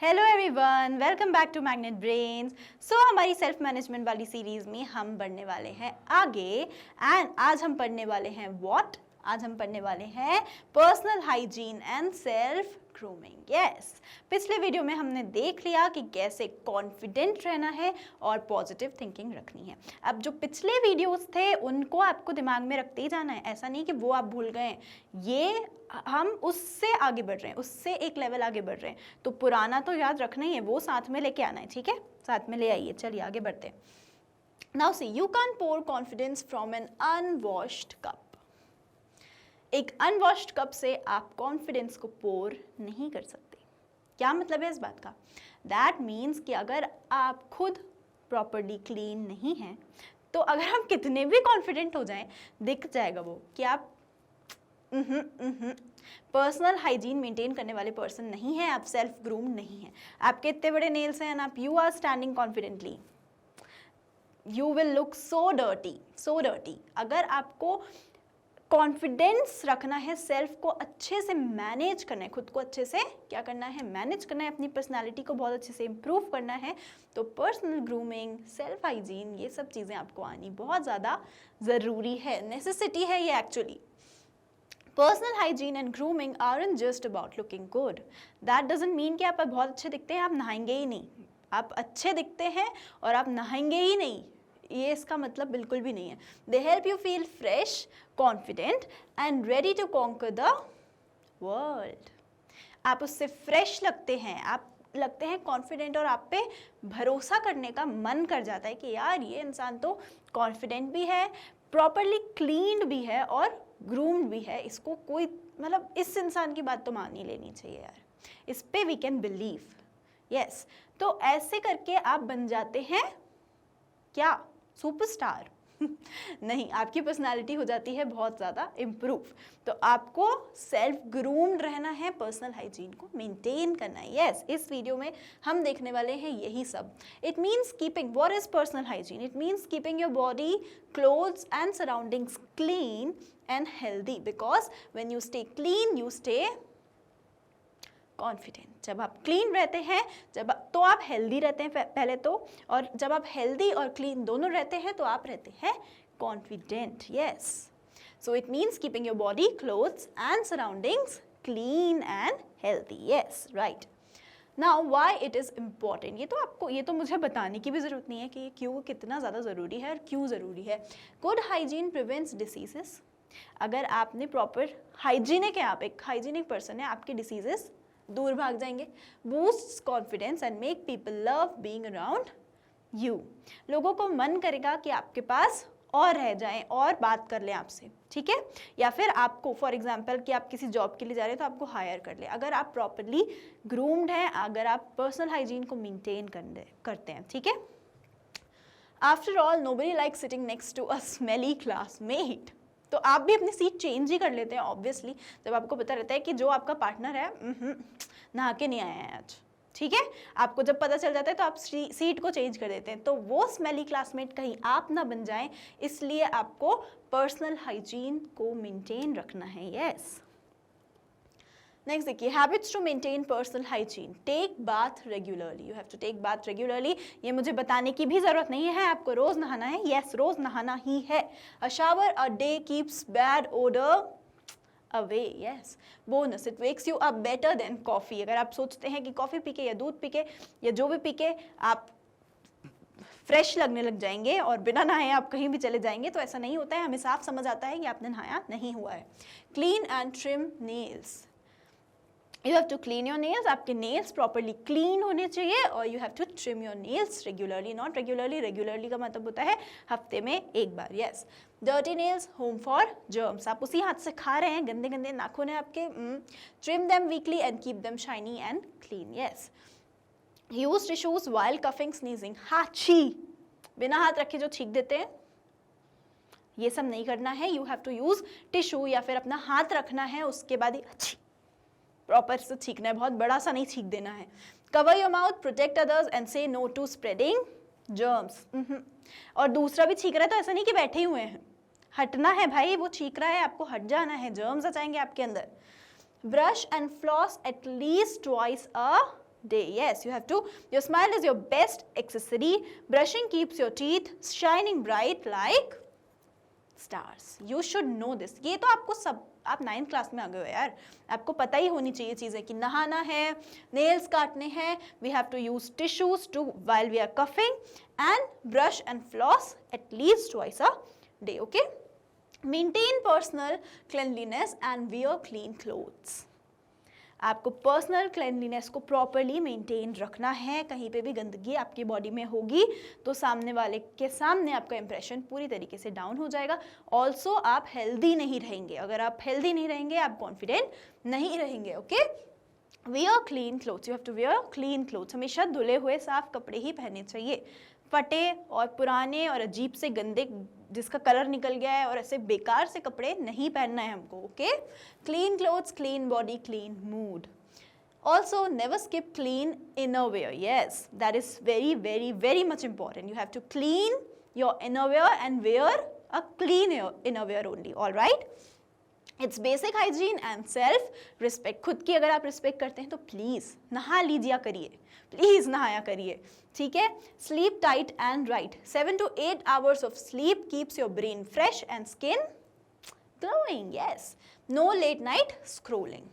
Hello everyone, welcome back to magnet brains. हमारी self management वाली series में हम बढ़ने वाले हैं आगे एंड आज हम पढ़ने वाले हैं आज हम पढ़ने वाले हैं personal hygiene and self grooming. Yes, पिछले वीडियो में हमने देख लिया कि कैसे कॉन्फिडेंट रहना है और पॉजिटिव थिंकिंग रखनी है। अब जो पिछले वीडियोस थे उनको आपको दिमाग में रखते ही जाना है, ऐसा नहीं कि वो आप भूल गए। ये हम उससे आगे बढ़ रहे हैं, उससे एक लेवल आगे बढ़ रहे हैं, तो पुराना तो याद रखना ही है, वो साथ में लेके आना है। ठीक है, साथ में ले आइए। चलिए आगे बढ़ते हैं। Now see, you can pour confidence from an unwashed cup. एक अनवॉश्ड कप से आप कॉन्फिडेंस को पोर नहीं कर सकते। क्या मतलब है इस बात का? दैट मीन्स कि अगर आप खुद प्रॉपरली क्लीन नहीं हैं, तो अगर हम कितने भी कॉन्फिडेंट हो जाएं, दिख जाएगा वो कि आप पर्सनल हाइजीन मेंटेन करने वाले पर्सन नहीं है, आप सेल्फ ग्रूम नहीं है। आपके इतने बड़े नेल्स हैं एंड आप you are standing confidently, you will look so dirty. अगर आपको कॉन्फिडेंस रखना है, सेल्फ को अच्छे से मैनेज करना है, खुद को अच्छे से क्या करना है, मैनेज करना है, अपनी पर्सनालिटी को बहुत अच्छे से इम्प्रूव करना है, तो पर्सनल ग्रूमिंग, सेल्फ हाइजीन, ये सब चीज़ें आपको आनी बहुत ज़्यादा ज़रूरी है, नेसेसिटी है ये actually. Personal hygiene and grooming aren't just about looking good. That doesn't mean कि आप बहुत अच्छे दिखते हैं, आप नहाएंगे ही नहीं। आप अच्छे दिखते हैं और आप नहाएंगे ही नहीं, ये इसका मतलब बिल्कुल भी नहीं है। They help you feel fresh, confident and ready to conquer the world. आप उससे फ्रेश लगते हैं, आप लगते हैं कॉन्फिडेंट, और आप पे भरोसा करने का मन कर जाता है कि यार ये इंसान तो कॉन्फिडेंट भी है, प्रॉपरली क्लीन्ड भी है और ग्रूम्ड भी है। इसको कोई मतलब इस इंसान की बात तो मान ही लेनी चाहिए यार, इस पे वी कैन बिलीव। यस, तो ऐसे करके आप बन जाते हैं क्या? सुपरस्टार नहीं, आपकी पर्सनालिटी हो जाती है बहुत ज़्यादा इम्प्रूव। तो आपको सेल्फ ग्रूम्ड रहना है, पर्सनल हाइजीन को मेंटेन करना है। यस, इस वीडियो में हम देखने वाले हैं यही सब। It means keeping, what is personal hygiene? It means keeping your body, clothes and surroundings clean and healthy, because when you stay clean you stay confident. जब आप क्लीन रहते हैं, तो आप हेल्दी रहते हैं पहले तो, और जब आप हेल्दी और क्लीन दोनों रहते हैं तो आप रहते हैं confident. Yes, so it means keeping your body, clothes and surroundings clean and healthy. Yes, right. Now why it is important, ये तो मुझे बताने की भी ज़रूरत नहीं है कि क्यों, कितना ज़्यादा ज़रूरी है और क्यों ज़रूरी है। Good hygiene prevents diseases. अगर आपने प्रॉपर हाइजीनिक है, आप एक हाइजीनिक पर्सन है, आपके डिसीजेस दूर भाग जाएंगे। Boost confidence and make people love being around you. लोगों को मन करेगा कि आपके पास और रह जाएं और बात कर लें आपसे, ठीक है? या फिर आपको फॉर एग्जांपल कि आप किसी जॉब के लिए जा रहे हैं तो आपको हायर कर ले, अगर आप प्रॉपरली ग्रूम्ड हैं, अगर आप पर्सनल हाइजीन को मेंटेन करते हैं, ठीक है? After all, nobody like sitting next to a smelly classmate. तो आप भी अपनी सीट चेंज ही कर लेते हैं ऑब्वियसली, जब आपको पता रहता है कि जो आपका पार्टनर है नहा के नहीं आया है आज, ठीक है? आपको जब पता चल जाता है तो आप सीट को चेंज कर देते हैं। तो वो स्मेली क्लासमेट कहीं आप ना बन जाएं, इसलिए आपको पर्सनल हाइजीन को मेंटेन रखना है। यस, नेक्स्ट देखिए, habits to maintain personal hygiene. Take bath regularly, you have to take bath regularly. ये मुझे बताने की भी जरूरत नहीं है, आपको रोज नहाना है। यस, रोज नहाना ही है। A shower a day keeps bad odour away. Yes, bonus, it wakes you up better than coffee. अगर आप सोचते हैं कि कॉफी पी के या दूध पी के या जो भी पी के आप फ्रेश लगने लग जाएंगे और बिना नहाए आप कहीं भी चले जाएंगे, तो ऐसा नहीं होता है। हमें साफ समझ आता है कि आपने नहाया नहीं हुआ है। Clean and trim nails, you have to clean your nails. आपके नेल्स प्रॉपरली क्लीन होने चाहिए, और you have to trim your nails regularly, not regularly. Regularly का मतलब होता है हफ्ते में एक बार। Yes, dirty nails home for germs. आप उसी हाथ से खा रहे हैं, गंदे गंदे नाखून है आपके। Trim them weekly and keep them shiny and clean. Yes, use tissues while coughing sneezing. हाची, बिना हाथ रखे जो छींक देते हैं, ये सब नहीं करना है। You have to use tissue या फिर अपना हाथ रखना है, उसके बाद ही अच्छी प्रॉपर से छींकना है, बहुत बड़ा सा नहीं छींक देना है। Cover your mouth, protect others and से नो टू स्प्रेडिंग जर्म्स। और दूसरा भी छींक रहा है तो ऐसा नहीं कि बैठे ही हुए हैं, हटना है भाई, वो छींक रहा है, आपको हट जाना है, जर्म्स आ जाएंगे आपके अंदर। Brush and floss at least twice a day. Yes, you have to. Your smile is your best accessory. Brushing keeps your teeth shining bright like stars. You should know this. ये तो आपको सब, आप 9th class में आ गए हो यार, आपको पता ही होनी चाहिए चीज़ें कि नहाना है, नेल्स काटने हैं, we have to use tissues to while we are coughing and brush and floss at least twice a day. Okay? Maintain personal cleanliness and wear clean clothes. आपको पर्सनल क्लेanliness को प्रॉपरली मेंटेन रखना है. कहीं पे भी गंदगी आपकी बॉडी में होगी तो सामने वाले के सामने आपका इंप्रेशन पूरी तरीके से डाउन हो जाएगा. ऑल्सो आप हेल्दी नहीं रहेंगे. अगर आप हेल्दी नहीं रहेंगे आप कॉन्फिडेंट नहीं रहेंगे. Okay, wear clean clothes. You have to wear clean clothes. हमेशा धुले हुए साफ कपड़े ही पहनने चाहिए. फटे और पुराने और अजीब से गंदे जिसका कलर निकल गया है और ऐसे बेकार से कपड़े नहीं पहनना है हमको. Okay, clean clothes, clean body, clean mood. Also never skip clean innerwear. Yes, that is very very very much important. You have to clean your innerwear and wear a clean innerwear only. All right, it's basic hygiene and self respect. खुद की अगर आप respect करते हैं तो please नहा लीजिए करिए, प्लीज़ नहाया करिए. ठीक है, sleep tight and right. 7 to 8 hours of sleep keeps your brain fresh and skin glowing. Yes, no late night scrolling.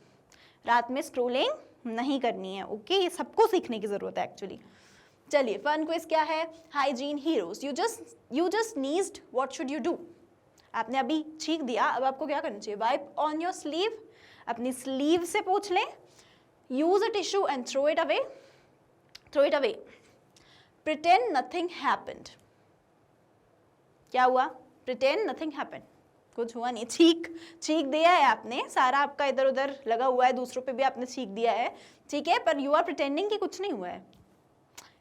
रात में स्क्रोलिंग नहीं करनी है. ओके, ये सबको सीखने की ज़रूरत है एक्चुअली. चलिए, फन क्विज क्या है? Hygiene heroes. You just sneezed, what should you do? आपने अभी छींक दिया, अब आपको क्या करना चाहिए? Wipe on your sleeve. अपनी स्लीव से पोंछ लें. Use a tissue and throw it away. Throw it away. Pretend nothing happened. क्या हुआ? Pretend nothing happened. कुछ हुआ नहीं. छींक दिया है आपने, सारा आपका इधर उधर लगा हुआ है, दूसरों पे भी आपने छींक दिया है. ठीक है, पर यू आर प्रिटेंडिंग कि कुछ नहीं हुआ है.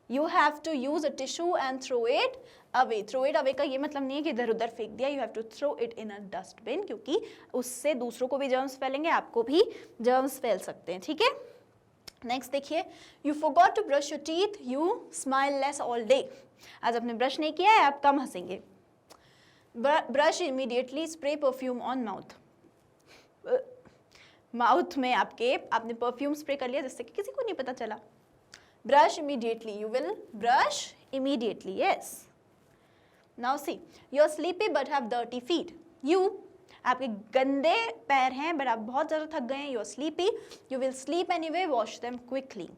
You have to use a tissue and throw it away. Throw it away का ये मतलब नहीं है कि इधर उधर फेंक दिया. You have to throw it in a dustbin, क्योंकि उससे दूसरों को भी जर्म्स फैलेंगे, आपको भी जर्म्स फैल सकते हैं. ठीक है, नेक्स्ट देखिए. You forgot to brush your teeth. You smile less all day. आज आपने ब्रश नहीं किया है, आप कम हंसेंगे. Brush immediately. Spray perfume on mouth. Mouth में आपने परफ्यूम स्प्रे कर लिया जिससे कि किसी को नहीं पता चला. Brush immediately. You will brush immediately. Yes. Now see, you're sleepy but have dirty feet. You, आपके गंदे पैर हैं but आप बहुत ज़्यादा थक गए हैं. You're sleepy. You will sleep anyway. Wash them quickly.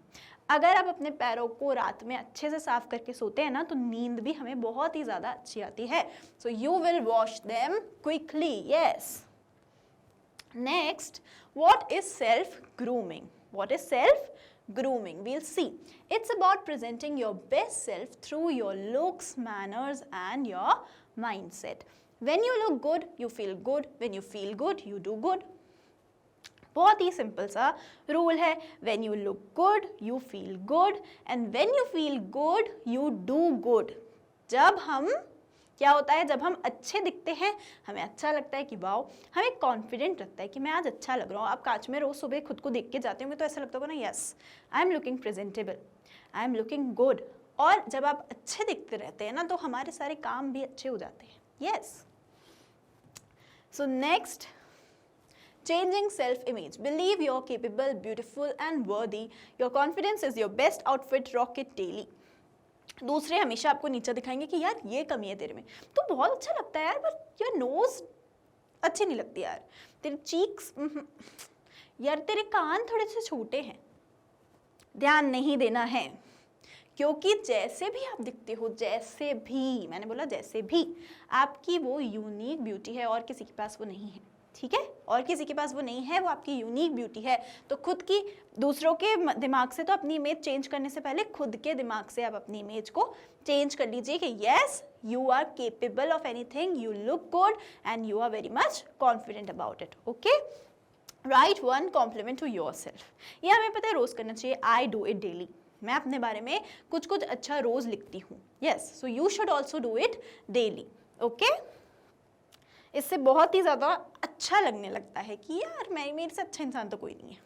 अगर आप अपने पैरों को रात में अच्छे से साफ करके सोते हैं ना तो नींद भी हमें बहुत ही ज़्यादा अच्छी आती है. So you will wash them quickly. Yes. Next, what is self-grooming? What is self-grooming? We'll see. It's about presenting your best self through your looks, manners and your mindset. When you look good, you feel good. When you feel good, you do good. बहुत ही simple सा rule है. When you look good, you feel good and when you feel good, you do good. जब हम क्या होता है, जब हम अच्छे दिखते हैं, हमें अच्छा लगता है कि वाओ, हमें कॉन्फिडेंट लगता है कि मैं आज अच्छा लग रहा हूँ. आप कांच में रोज सुबह खुद को देख के जाते होंगे तो ऐसा लगता होगा ना, yes I am looking presentable, I am looking good. और जब आप अच्छे दिखते रहते हैं ना तो हमारे सारे काम भी अच्छे हो जाते हैं. Yes. So next, changing self-image. Believe you're capable, beautiful and worthy. Your confidence is your best outfit. Rock it daily. दूसरे हमेशा आपको नीचा दिखाएंगे कि यार ये कमी है तेरे में, तो बहुत अच्छा लगता है यार, पर योर नोज अच्छी नहीं लगती यार, तेरे चीक्स, यार तेरे कान थोड़े से छोटे हैं. ध्यान नहीं देना है, क्योंकि जैसे भी आप दिखते हो, जैसे भी, मैंने बोला जैसे भी, आपकी वो यूनिक ब्यूटी है और किसी के पास वो नहीं है. ठीक है, और किसी के पास वो नहीं है, वो आपकी यूनिक ब्यूटी है. तो खुद की, दूसरों के दिमाग से तो अपनी इमेज चेंज करने से पहले खुद के दिमाग से आप अपनी इमेज को चेंज कर लीजिए कि yes you are capable of anything, you look good and you are very much confident about it. Okay, write one compliment to yourself. ये हमें पता है रोज करना चाहिए. I do it daily. मैं अपने बारे में कुछ कुछ अच्छा रोज लिखती हूँ. Yes, so you should also do it daily. Okay, इससे बहुत ही ज़्यादा अच्छा लगने लगता है कि यार मेरे से अच्छा इंसान तो कोई नहीं है.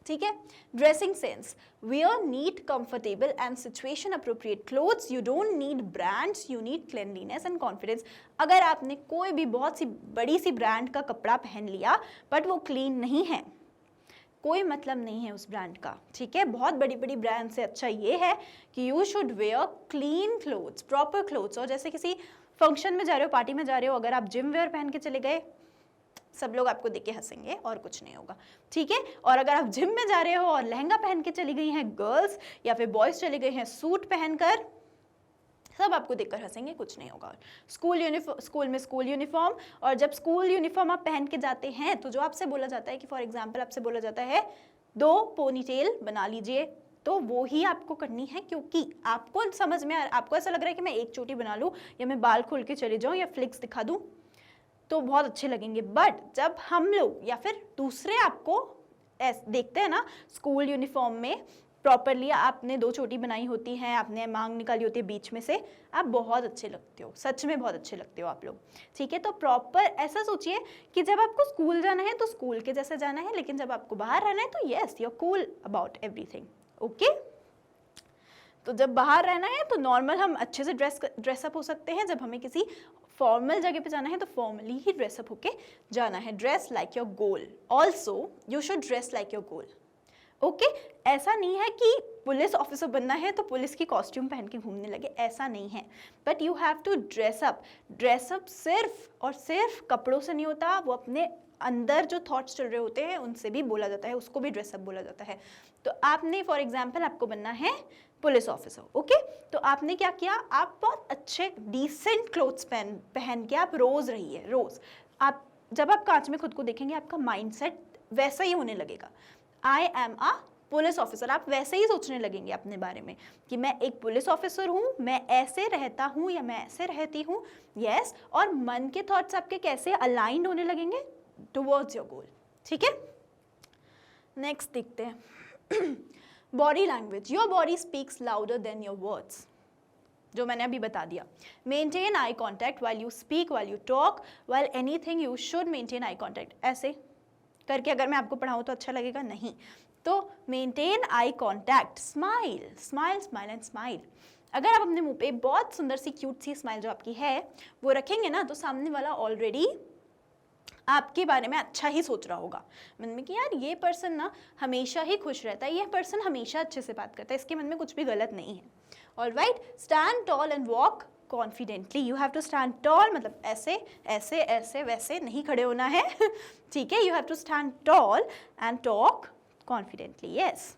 ठीक है. Dressing sense. Wear neat, comfortable and situation appropriate clothes. You don't need brands, you need cleanliness and confidence. अगर आपने कोई भी बहुत सी बड़ी सी ब्रांड का कपड़ा पहन लिया बट वो क्लीन नहीं है, कोई मतलब नहीं है उस ब्रांड का, ठीक है। बहुत बड़ी बड़ी ब्रांड से अच्छा ये है कि you should where clean clothes, proper clothes. और जैसे किसी फंक्शन में जा रहे हो, पार्टी में जा रहे हो, अगर आप जिम वेयर पहन के चले गए, सब लोग आपको देख के हंसेंगे और कुछ नहीं होगा, ठीक है। और अगर आप जिम में जा रहे हो और लहंगा पहन के चली गई हैं गर्ल्स, या फिर बॉयज चले गए हैं सूट पहनकर, सब आपको देखकर हंसेंगे, कुछ नहीं होगा। स्कूल में स्कूल यूनिफॉर्म, और जब स्कूल यूनिफॉर्म आप पहन के जाते हैं तो जो आपसे बोला जाता है कि फॉर एग्जाम्पल आपसे बोला जाता है 2 पोनीटेल बना लीजिए, तो वो ही आपको करनी है, क्योंकि आपको समझ में आपको ऐसा लग रहा है कि मैं एक चोटी बना लूँ या मैं बाल खोल के चले जाऊँ या फ्लिक्स दिखा दूँ तो बहुत अच्छे लगेंगे। बट जब हम लोग या फिर दूसरे आपको देखते हैं ना स्कूल यूनिफॉर्म में, प्रॉपरली आपने 2 चोटी बनाई होती हैं, आपने मांग निकाली होती है बीच में से, आप बहुत अच्छे लगते हो, सच में बहुत अच्छे लगते हो आप लोग, ठीक है। तो प्रॉपर ऐसा सोचिए कि जब आपको स्कूल जाना है तो स्कूल के जैसे जाना है, लेकिन जब आपको बाहर रहना है तो yes you are cool about everything, okay. तो जब बाहर रहना है तो नॉर्मल हम अच्छे से ड्रेसअप हो सकते हैं, जब हमें किसी फॉर्मल जगह पे जाना है तो फॉर्मली ही ड्रेसअप होके जाना है। Dress like your goal, also you should dress like your goal, okay. ऐसा नहीं है कि पुलिस ऑफिसर बनना है तो पुलिस की कॉस्ट्यूम पहन के घूमने लगे, ऐसा नहीं है। But you have to dress up. Dress up सिर्फ और सिर्फ कपड़ों से नहीं होता, वो अपने अंदर जो थॉट्स चल रहे होते हैं उनसे भी बोला जाता है, उसको भी ड्रेसअप बोला जाता है। तो आपने फॉर एग्जाम्पल आपको बनना है पुलिस ऑफिसर, ओके। तो आपने क्या किया, आप बहुत अच्छे डिसेंट क्लोथ्स पहन के आप रोज रहिए, रोज। आप जब आप कांच में खुद को देखेंगे आपका माइंडसेट वैसा ही होने लगेगा, I am a police officer. आप वैसे ही सोचने लगेंगे अपने बारे में कि मैं एक पुलिस ऑफिसर हूँ, मैं ऐसे रहता हूँ या मैं ऐसे रहती हूँ, यस। और मन के थॉट्स आपके कैसे अलाइंड होने लगेंगे टुवर्ड्स योर गोल, ठीक है। नेक्स्ट देखते हैं body language. Your body speaks louder than your words, जो मैंने अभी बता दिया। Maintain eye contact while you speak, while you talk, while anything you should maintain eye contact. ऐसे करके अगर मैं आपको पढ़ाऊँ तो अच्छा लगेगा, नहीं। तो maintain eye contact, smile smile smile and smile. अगर आप अपने मुंह पे बहुत सुंदर सी क्यूट सी स्माइल जो आपकी है वो रखेंगे ना, तो सामने वाला ऑलरेडी आपके बारे में अच्छा ही सोच रहा होगा मन में कि यार ये पर्सन ना हमेशा ही खुश रहता है, ये पर्सन हमेशा अच्छे से बात करता है, इसके मन में कुछ भी गलत नहीं है। Alright, stand tall and walk confidently. You have to stand tall, मतलब ऐसे ऐसे ऐसे वैसे नहीं खड़े होना है, ठीक है। You have to stand tall and talk confidently, yes.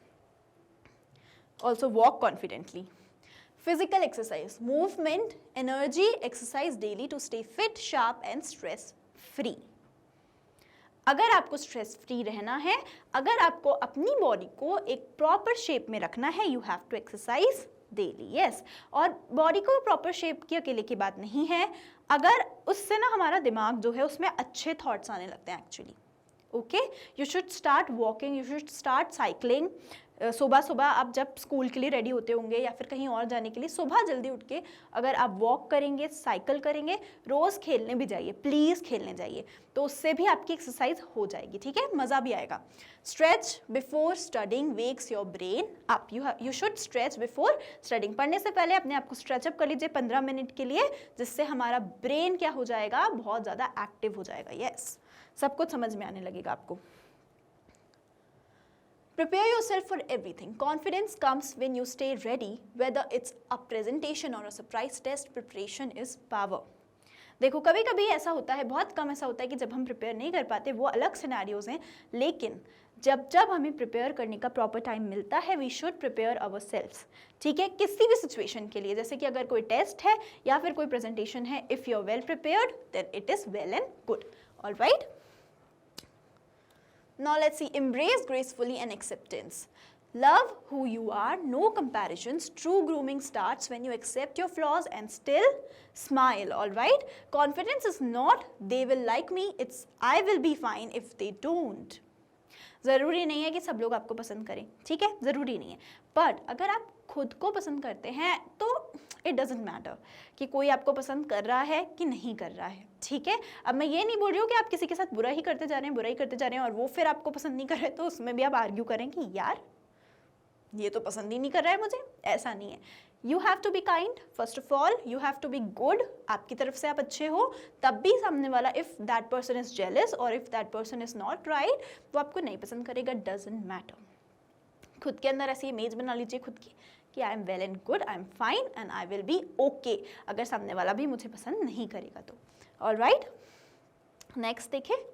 Also walk confidently. Physical exercise, movement, energy exercise daily to stay fit, sharp and stress free. अगर आपको स्ट्रेस फ्री रहना है, अगर आपको अपनी बॉडी को एक प्रॉपर शेप में रखना है, you have to exercise daily, yes. और बॉडी को प्रॉपर शेप की अकेले की बात नहीं है, अगर उससे ना हमारा दिमाग जो है उसमें अच्छे थॉट्स आने लगते हैं actually, okay. You should start walking, you should start cycling. सुबह सुबह आप जब स्कूल के लिए रेडी होते होंगे या फिर कहीं और जाने के लिए, सुबह जल्दी उठ के अगर आप वॉक करेंगे, साइकिल करेंगे, रोज़ खेलने भी जाइए, प्लीज़ खेलने जाइए, तो उससे भी आपकी एक्सरसाइज हो जाएगी, ठीक है, मज़ा भी आएगा। Stretch before studying wakes your brain up. You should stretch before studying. पढ़ने से पहले अपने आप को स्ट्रेचअप कर लीजिए 15 मिनट के लिए, जिससे हमारा ब्रेन क्या हो जाएगा, बहुत ज़्यादा एक्टिव हो जाएगा, यस। सब कुछ समझ में आने लगेगा आपको। Prepare yourself for everything. Confidence comes when you stay ready, whether it's a presentation or a surprise test. Preparation is power. देखो कभी कभी ऐसा होता है, बहुत कम ऐसा होता है कि जब हम प्रिपेयर नहीं कर पाते, वो अलग सिनेरियोज हैं, लेकिन जब जब हमें प्रिपेयर करने का प्रॉपर टाइम मिलता है, we should prepare ourselves, ठीक है, किसी भी सिचुएशन के लिए। जैसे कि अगर कोई टेस्ट है या फिर कोई प्रेजेंटेशन है, if you are well prepared then it is well and good, alright. Now let's see, embrace gracefully and acceptance. Love who you are, no comparisons. True grooming starts when you accept your flaws and still smile, all right? Confidence is not they will like me, it's I will be fine if they don't. ज़रूरी नहीं है कि सब लोग आपको पसंद करें, ठीक है, ज़रूरी नहीं है। बट अगर आप खुद को पसंद करते हैं तो इट डजेंट मैटर कि कोई आपको पसंद कर रहा है कि नहीं कर रहा है, ठीक है। अब मैं ये नहीं बोल रही हूँ कि आप किसी के साथ बुरा ही करते जा रहे हैं, बुरा ही करते जा रहे हैं, और वो फिर आपको पसंद नहीं कर रहे, तो उसमें भी आप आर्ग्यू करें कि यार ये तो पसंद ही नहीं कर रहा है मुझे, ऐसा नहीं है। You have to be kind, first of all you have to be good, आपकी तरफ से आप अच्छे हो, तब भी सामने वाला if that person is jealous और if that person is not right, वो आपको नहीं पसंद करेगा, डजंट मैटर। खुद के अंदर ऐसी इमेज बना लीजिए खुद की कि I am well and good, I am fine and I will be okay, अगर सामने वाला भी मुझे पसंद नहीं करेगा तो। ऑलराइट, नेक्स्ट देखिए,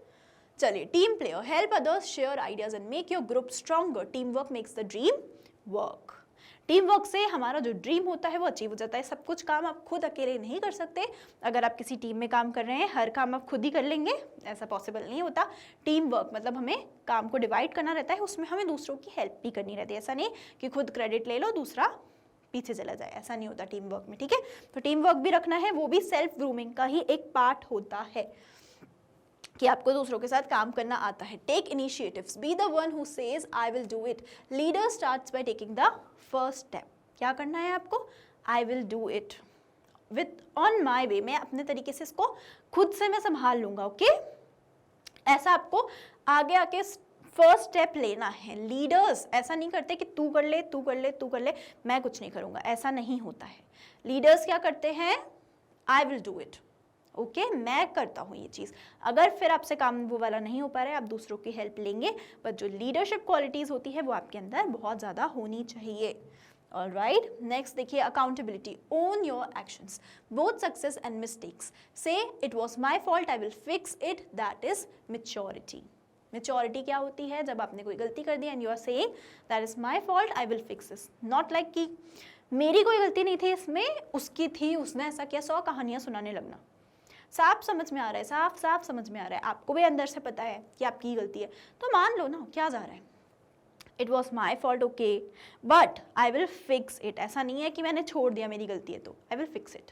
चलिए, team player, help others, share ideas and make your group stronger, team work makes the dream work. Team work से हमारा जो ड्रीम होता है वो अचीव हो जाता है। सब कुछ काम आप खुद अकेले नहीं कर सकते। अगर आप किसी टीम में काम कर रहे हैं, हर काम आप खुद ही कर लेंगे, ऐसा पॉसिबल नहीं होता। टीम वर्क मतलब हमें काम को डिवाइड करना रहता है, उसमें हमें दूसरों की हेल्प भी करनी रहती है। ऐसा नहीं कि खुद क्रेडिट ले लो, दूसरा पीछे चला जाए, ऐसा नहीं होता टीम वर्क में, ठीक है। तो टीम वर्क भी रखना है, वो भी सेल्फ ग्रूमिंग का ही एक पार्ट होता है कि आपको दूसरों के साथ काम करना आता है। Take initiatives, be the one who says I will do it, leader starts by taking the first step. क्या करना है आपको? I will do it with on my way, मैं अपने तरीके से इसको खुद से मैं संभाल लूंगा, ओके। ऐसा आपको आगे आके फर्स्ट स्टेप लेना है। लीडर्स ऐसा नहीं करते कि तू कर ले, तू कर ले, तू कर ले, मैं कुछ नहीं करूंगा, ऐसा नहीं होता है। लीडर्स क्या करते हैं? आई विल डू इट, ओके, मैं करता हूँ ये चीज़। अगर फिर आपसे काम वो वाला नहीं हो पा रहा है, आप दूसरों की हेल्प लेंगे, पर जो लीडरशिप क्वालिटीज़ होती है वो आपके अंदर बहुत ज़्यादा होनी चाहिए। ऑलराइट, नेक्स्ट देखिए, accountability, own your actions, both success and mistakes, say it was my fault, I will fix it, that is maturity. Maturity क्या होती है? जब आपने कोई गलती कर दी and you are saying that is my fault, I will fix this, not like कि मेरी कोई गलती नहीं थी इसमें, उसकी थी, उसने ऐसा किया, 100 कहानियाँ सुनाने लगना। साफ समझ में आ रहा है, साफ साफ समझ में आ रहा है, आपको भी अंदर से पता है कि आपकी गलती है, तो मान लो ना, क्या जा रहा है। It was my fault, okay, but I will fix it. ऐसा नहीं है कि मैंने छोड़ दिया, मेरी गलती है तो आई विल फिक्स इट,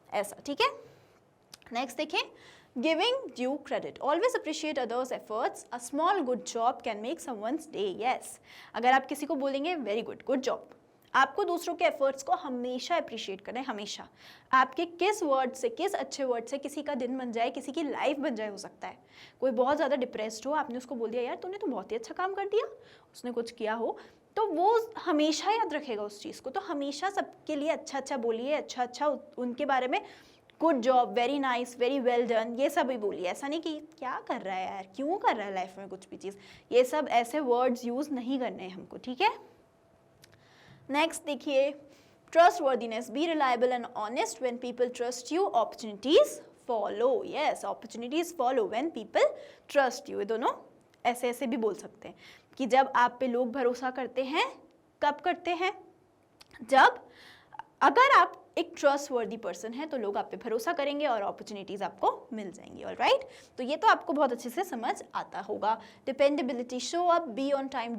ऐसा, ठीक है। नेक्स्ट देखिए, giving due credit, always appreciate others efforts, a small good job can make someone's day. Yes, अगर आप किसी को बोलेंगे वेरी गुड, गुड जॉब, आपको दूसरों के एफर्ट्स को हमेशा अप्रिशिएट करना है, हमेशा। आपके किस वर्ड से, किस अच्छे वर्ड से किसी का दिन बन जाए, किसी की लाइफ बन जाए, हो सकता है। कोई बहुत ज़्यादा डिप्रेस्ड हो, आपने उसको बोल दिया यार तूने तो बहुत ही अच्छा काम कर दिया, उसने कुछ किया हो, तो वो हमेशा याद रखेगा उस चीज़ को। तो हमेशा सबके लिए अच्छा अच्छा बोलिए, अच्छा अच्छा उनके बारे में, good job, very nice, very well done, ये सब ही बोलिए। ऐसा नहीं कि क्या कर रहा है यार, क्यों कर रहा है लाइफ में कुछ भी चीज़, ये सब ऐसे वर्ड्स यूज़ नहीं करने हैं हमको, ठीक है। नेक्स्ट देखिए, trust worthiness, B reliable and honest, when people trust you, opportunities follow. Yes, opportunities follow when people trust you. ये दोनों ऐसे ऐसे भी बोल सकते हैं कि जब आप पे लोग भरोसा करते हैं, कब करते हैं? जब, अगर आप एक ट्रस्ट वर्दी पर्सन है तो लोग आप पे भरोसा करेंगे और अपॉर्चुनिटीज आपको मिल जाएंगी। ऑलराइट, तो ये तो आपको बहुत अच्छे से समझ आता होगा। Dependability, show up, be on time,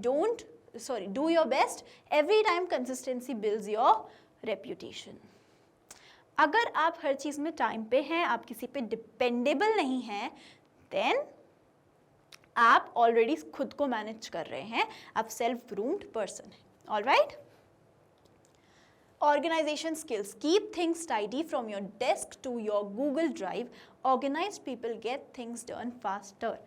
do your best, every time consistency builds your reputation। अगर आप हर चीज़ में टाइम पे हैं, आप किसी पे डिपेंडेबल नहीं हैं, देन आप ऑलरेडी खुद को मैनेज कर रहे हैं, आप सेल्फ ग्रूम्ड पर्सन हैं। Alright, organisation skills, keep things tidy from your desk to your Google drive, organised people get things done faster.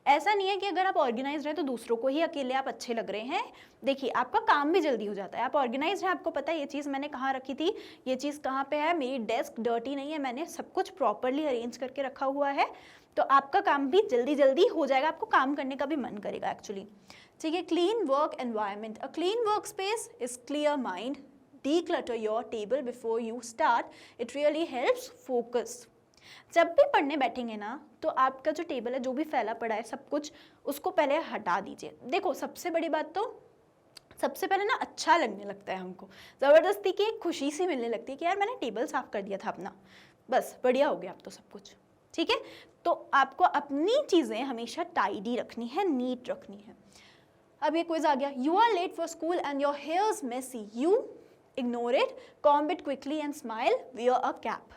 ऐसा नहीं है कि अगर आप ऑर्गेनाइज हैं तो दूसरों को ही अकेले आप अच्छे लग रहे हैं। देखिए, आपका काम भी जल्दी हो जाता है। आप ऑर्गेनाइज हैं, आपको पता है ये चीज़ मैंने कहाँ रखी थी, ये चीज़ कहाँ पे है, मेरी डेस्क डर्टी नहीं है, मैंने सब कुछ प्रॉपरली अरेंज करके रखा हुआ है, तो आपका काम भी जल्दी जल्दी हो जाएगा, आपको काम करने का भी मन करेगा एक्चुअली, ठीक है। Clean work environment, a clean work space is clear mind, declutter your table before you start, it really helps focus। जब भी पढ़ने बैठेंगे ना, तो आपका जो टेबल है, जो भी फैला पड़ा है सब कुछ, उसको पहले हटा दीजिए। देखो, सबसे बड़ी बात तो, सबसे पहले ना अच्छा लगने लगता है हमको, ज़बरदस्ती की एक खुशी सी मिलने लगती है कि यार मैंने टेबल साफ़ कर दिया था अपना, बस बढ़िया हो गया अब तो सब कुछ, ठीक है। तो आपको अपनी चीज़ें हमेशा टाइडी रखनी है, नीट रखनी है। अब ये क्विज आ गया, you are late for school and your hairs messy, you ignore it, comb it quickly and smile, wear a cap.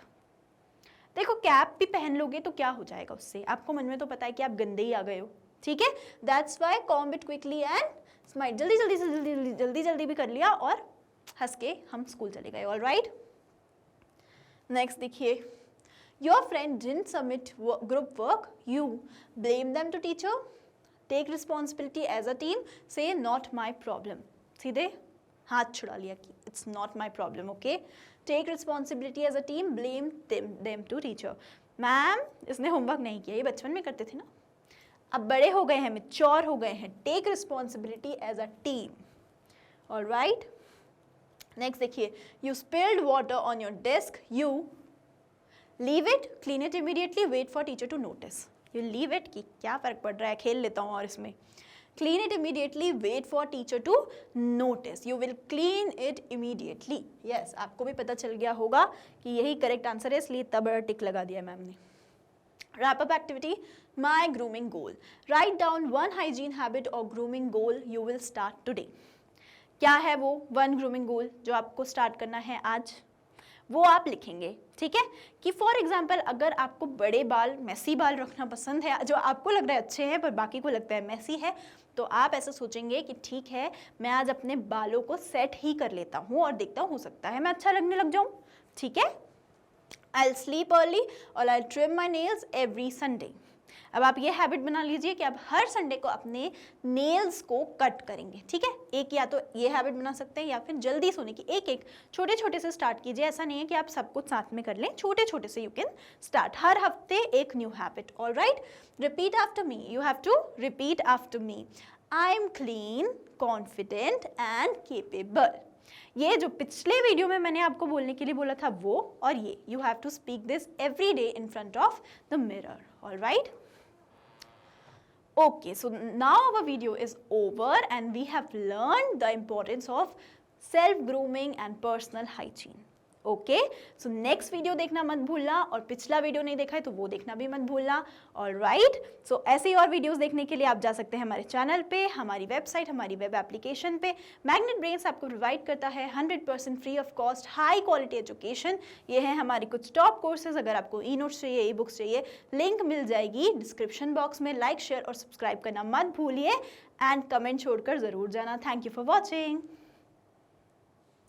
देखो, कैप भी पहन लोगे तो क्या हो जाएगा उससे, आपको मन में तो पता है कि आप गंदे ही आ गए हो, ठीक है। That's why comb it quickly and smile, जल्दी जल्दी से जल्दी जल्दी भी कर लिया और हंस के हम स्कूल चले गए। ऑलराइट, नेक्स्ट देखिए, your friend didn't submit group work, you blame them to teacher, take responsibility as a team, say not my problem. सीधे हाथ छुड़ा लिया कि it's not my problem, okay. Take responsibility as a team, blame them to teacher. Ma'am इसने homework नहीं किया, ये बचपन में करते थे ना, अब बड़े हो गए हैं, मैच्योर हो गए हैं। Take responsibility as a team, alright. Next देखिए, you spilled water on your desk, you leave it, clean it immediately, wait for teacher to notice. You leave it कि क्या फ़र्क पड़ रहा है, खेल लेता हूँ और इसमें। Clean it immediately, wait for teacher to notice. You will clean it immediately. Yes, आपको भी पता चल गया होगा कि यही करेक्ट आंसर है, इसलिए इतना बड़ा टिक लगा दिया मैम ने। Wrap up activity, my grooming goal. Write down one hygiene habit or grooming goal you will start today. क्या है वो one grooming goal जो आपको स्टार्ट करना है आज, वो आप लिखेंगे, ठीक है। कि फॉर एग्जाम्पल अगर आपको बड़े बाल, मैसी बाल रखना पसंद है, जो आपको लग रहा है अच्छे हैं पर बाकी को लगता है मैसी है, तो आप ऐसा सोचेंगे कि ठीक है मैं आज अपने बालों को सेट ही कर लेता हूँ और देखता हूँ, हो सकता है मैं अच्छा लगने लग जाऊँ, ठीक है। I'll sleep early और I'll trim my nails every Sunday. अब आप ये हैबिट बना लीजिए कि आप हर संडे को अपने नेल्स को कट करेंगे, ठीक है। एक या तो ये हैबिट बना सकते हैं या फिर जल्दी सोने की, एक एक छोटे छोटे से स्टार्ट कीजिए। ऐसा नहीं है कि आप सब कुछ साथ में कर लें, छोटे छोटे से यू कैन स्टार्ट। हर हफ्ते एक new habit, alright. Repeat after me, you have to repeat after me. I am clean, confident and capable. ये जो पिछले वीडियो में मैंने आपको बोलने के लिए बोला था वो, और ये you have to speak this every day in front of the mirror, alright. Okay, so now our video is over and we have learned the importance of self-grooming and personal hygiene. Okay, so next video देखना मत भूलना, और पिछला video नहीं देखा है तो वो देखना भी मत भूलना, ऑलराइट। सो ऐसे ही और वीडियोस देखने के लिए आप जा सकते हैं हमारे चैनल पे, हमारी वेबसाइट, हमारी वेब एप्लीकेशन पे। मैग्नेट ब्रेन्स आपको प्रोवाइड करता है 100% free of cost high quality education. ये है हमारे कुछ टॉप कोर्सेज। अगर आपको ई नोट्स चाहिए, ई बुक्स चाहिए, लिंक मिल जाएगी डिस्क्रिप्शन बॉक्स में। लाइक, शेयर और सब्सक्राइब करना मत भूलिए एंड कमेंट छोड़कर ज़रूर जाना। Thank you for watching.